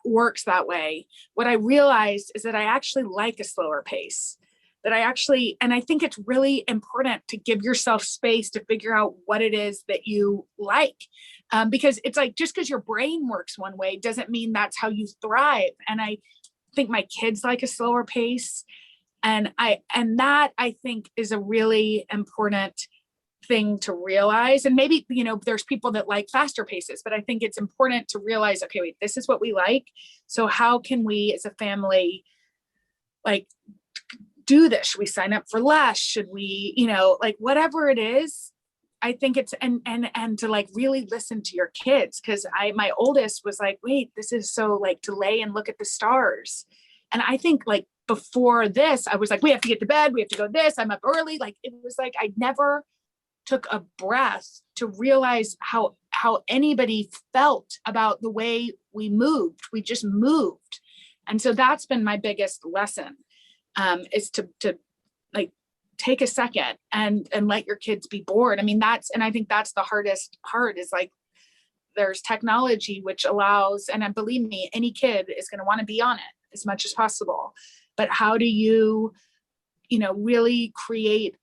works that way, what I realized is that I actually like a slower pace. And I think it's really important to give yourself space to figure out what it is that you like. Because it's like, just because your brain works one way doesn't mean that's how you thrive. And I think my kids like a slower pace. And that I think is a really important thing to realize. And maybe, there's people that like faster paces, but I think it's important to realize, okay, wait, this is what we like. So how can we as a family, like, do this? Should we sign up for less? Should we, like whatever it is, I think it's, and to like really listen to your kids. Cause my oldest was like, wait, this is so like to lay and look at the stars. And I think like before this, I was like, we have to get to bed. We have to go this, I'm up early. Like, it was like, I never took a breath to realize how how anybody felt about the way we moved. We just moved. And so that's been my biggest lesson, is to like take a second and let your kids be bored. I mean, and I think that's the hardest part, is like, there's technology which allows, and believe me, any kid is going to want to be on it as much as possible. But how do you, really create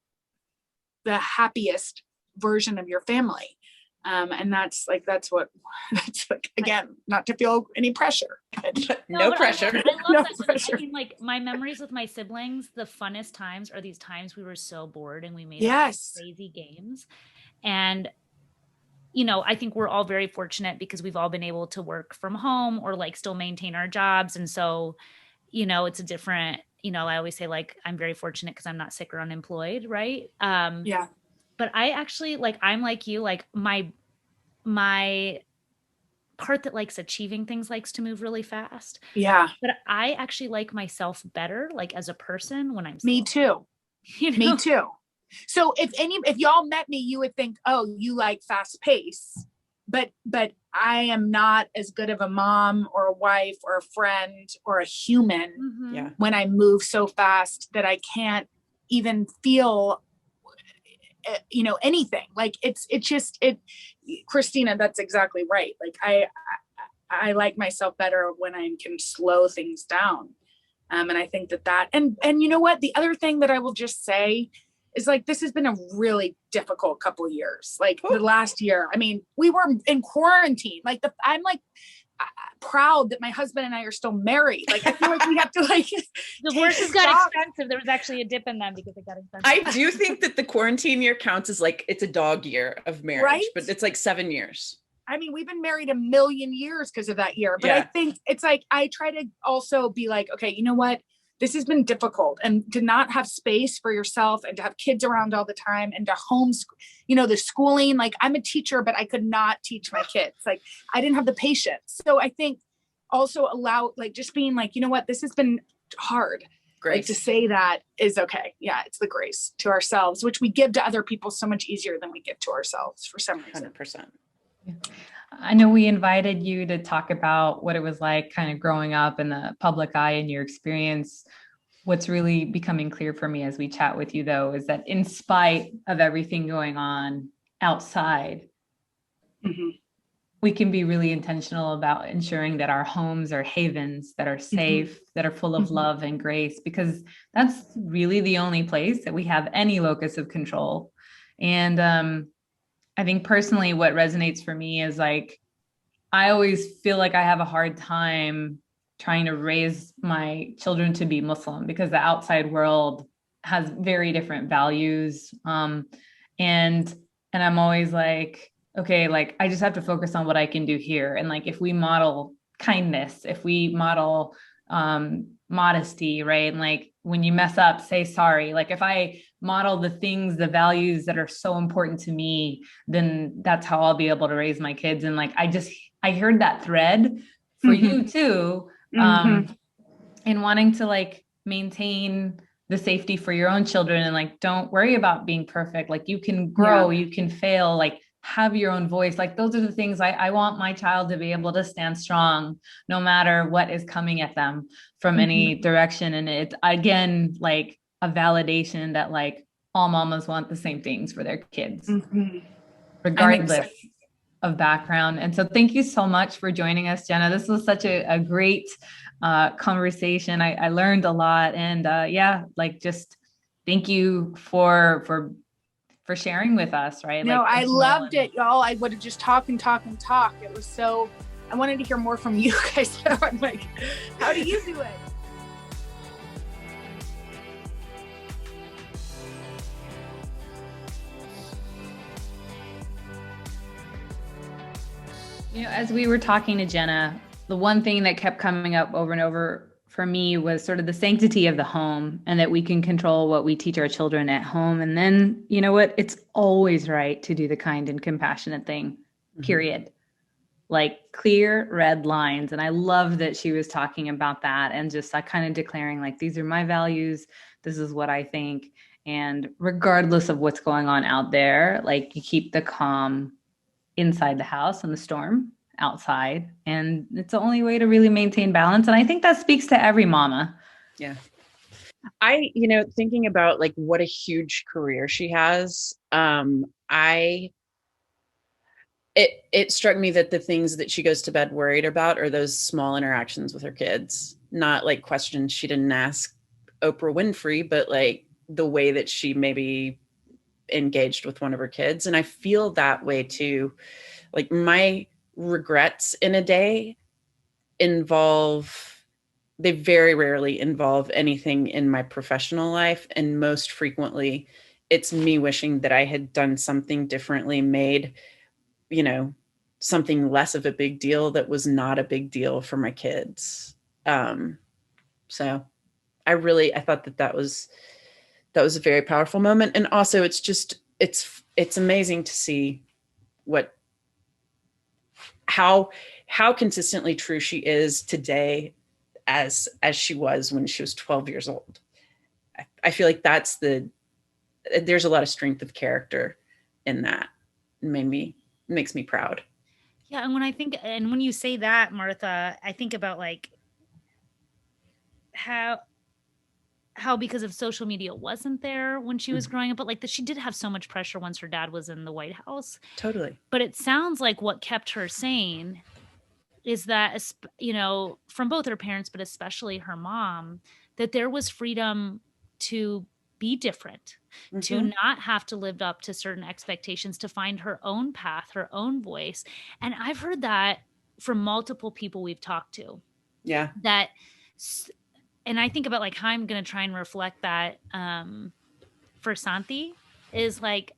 the happiest version of your family? And that's like, again, not to feel any pressure. No pressure. I love No that. pressure. I mean, like, my memories with my siblings, the funnest times are these times we were so bored and we made up Yes. crazy games. And I think we're all very fortunate because we've all been able to work from home or like still maintain our jobs. And so, it's a different, I always say, like, I'm very fortunate because I'm not sick or unemployed. Right. Yeah. But I actually, like, I'm like you, like my part that likes achieving things likes to move really fast. Yeah. But I actually like myself better, like, as a person when I'm Me slow. too. Me too. So if y'all met me, you would think, oh, you like fast pace, but I am not as good of a mom or a wife or a friend or a human Mm-hmm. when I move so fast that I can't even feel, anything. Like it's just, Christina, that's exactly right. Like I like myself better when I can slow things down. And I think that, and you know what, the other thing that I will just say is, like, this has been a really difficult couple of years. Like the last year, I mean, we were in quarantine. Like I'm like proud that my husband and I are still married. Like I feel like we have to like divorces got expensive. There was actually a dip in them because it got expensive. I do think that the quarantine year counts as like, it's a dog year of marriage, Right? but it's like 7 years. I mean, we've been married 1,000,000 years because of that year. But Yeah. I think it's like, I try to also be like, okay, you know what? This has been difficult, and to not have space for yourself and to have kids around all the time and to homeschool, the schooling. Like, I'm a teacher, but I could not teach my kids. Like, I didn't have the patience. So I think also just being like, you know what, this has been hard. Grace. Like, to say that is okay. Yeah. It's the grace to ourselves, which we give to other people so much easier than we give to ourselves for some reason. 100%. I know we invited you to talk about what it was like kind of growing up in the public eye and your experience. What's really becoming clear for me as we chat with you, though, is that in spite of everything going on outside, we can be really intentional about ensuring that our homes are havens that are safe, that are full of love and grace, because that's really the only place that we have any locus of control. And I think personally, what resonates for me is, like, I always feel like I have a hard time trying to raise my children to be Muslim because the outside world has very different values. And I'm always like, okay, like, I just have to focus on what I can do here. And like, if we model kindness, if we model modesty, right? And like, when you mess up, say sorry. Like, if I model the things, the values that are so important to me, then that's how I'll be able to raise my kids. And like, I heard that thread for you too, in wanting to like maintain the safety for your own children, and like, don't worry about being perfect. Like, you can grow, you can fail, like, have your own voice. Like, those are the things I want my child to be able to stand strong no matter what is coming at them from any direction. And it's, again, like a validation that like all mamas want the same things for their kids, regardless of background. And so thank you so much for joining us, Jenna. This was such a great conversation. I learned a lot, and like, just thank you for sharing with us, right? No, like, I loved it, y'all. I would have just talk and talk and talk. It was so, I wanted to hear more from you guys. So I'm like, how do you do it? As we were talking to Jenna, the one thing that kept coming up over and over for me was sort of the sanctity of the home, and that we can control what we teach our children at home. And then, you know what? It's always right to do the kind and compassionate thing, period. Like, clear red lines. And I love that she was talking about that, and just like kind of declaring, like, these are my values. This is what I think. And regardless of what's going on out there, like, you keep the calm inside the house and the storm outside. And it's the only way to really maintain balance. And I think that speaks to every mama. Yeah. Thinking about like what a huge career she has, it struck me that the things that she goes to bed worried about are those small interactions with her kids, not like questions she didn't ask Oprah Winfrey, but like the way that she maybe engaged with one of her kids. And I feel that way too. Like my regrets in a day they very rarely involve anything in my professional life. And most frequently, it's me wishing that I had done something differently, made, something less of a big deal that was not a big deal for my kids. So I thought that was a very powerful moment. And also it's amazing to see how consistently true she is today as she was when she was 12 years old. I feel like there's a lot of strength of character in that. It makes me proud. Yeah. And when you say that, Martha, I think about like how because of social media wasn't there when she was growing up, but like that she did have so much pressure once her dad was in the White House. Totally. But it sounds like what kept her sane is that, from both her parents, but especially her mom, that there was freedom to be different, to not have to live up to certain expectations, to find her own path, her own voice. And I've heard that from multiple people we've talked to. Yeah. And I think about like how I'm going to try and reflect that for Santi is like,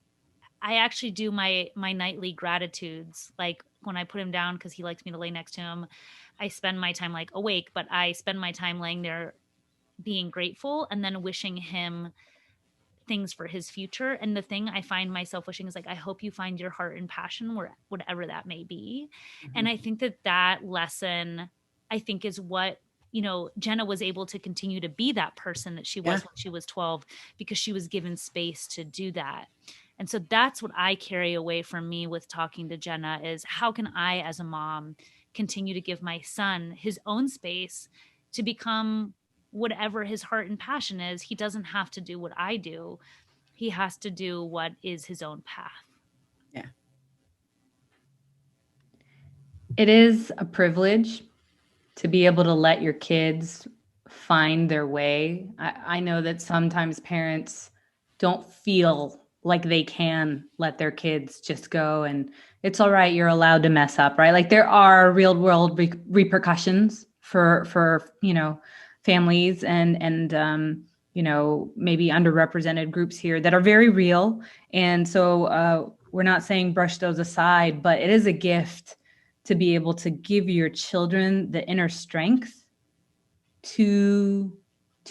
I actually do my nightly gratitudes. Like when I put him down, because he likes me to lay next to him, I spend my time like awake, but I spend my time laying there being grateful and then wishing him things for his future. And the thing I find myself wishing is like, I hope you find your heart and passion whatever that may be. And I think that lesson, I think, is what, Jenna was able to continue to be that person that she was when she was 12, because she was given space to do that. And so that's what I carry away from me with talking to Jenna is how can I, as a mom, continue to give my son his own space to become whatever his heart and passion is. He doesn't have to do what I do. He has to do what is his own path. Yeah. It is a privilege to be able to let your kids find their way. I know that sometimes parents don't feel like they can let their kids just go and it's all right, you're allowed to mess up, right? Like there are real world repercussions for families and maybe underrepresented groups here that are very real. And so we're not saying brush those aside, but it is a gift to be able to give your children the inner strength to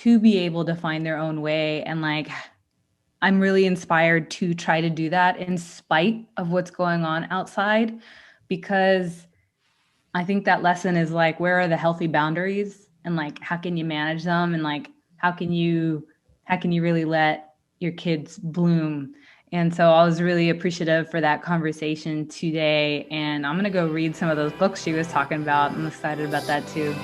be able to find their own way. And like, I'm really inspired to try to do that in spite of what's going on outside, because I think that lesson is like, where are the healthy boundaries and like, how can you manage them? And like, how can you really let your kids bloom? And so I was really appreciative for that conversation today. And I'm going to go read some of those books she was talking about. I'm excited about that too.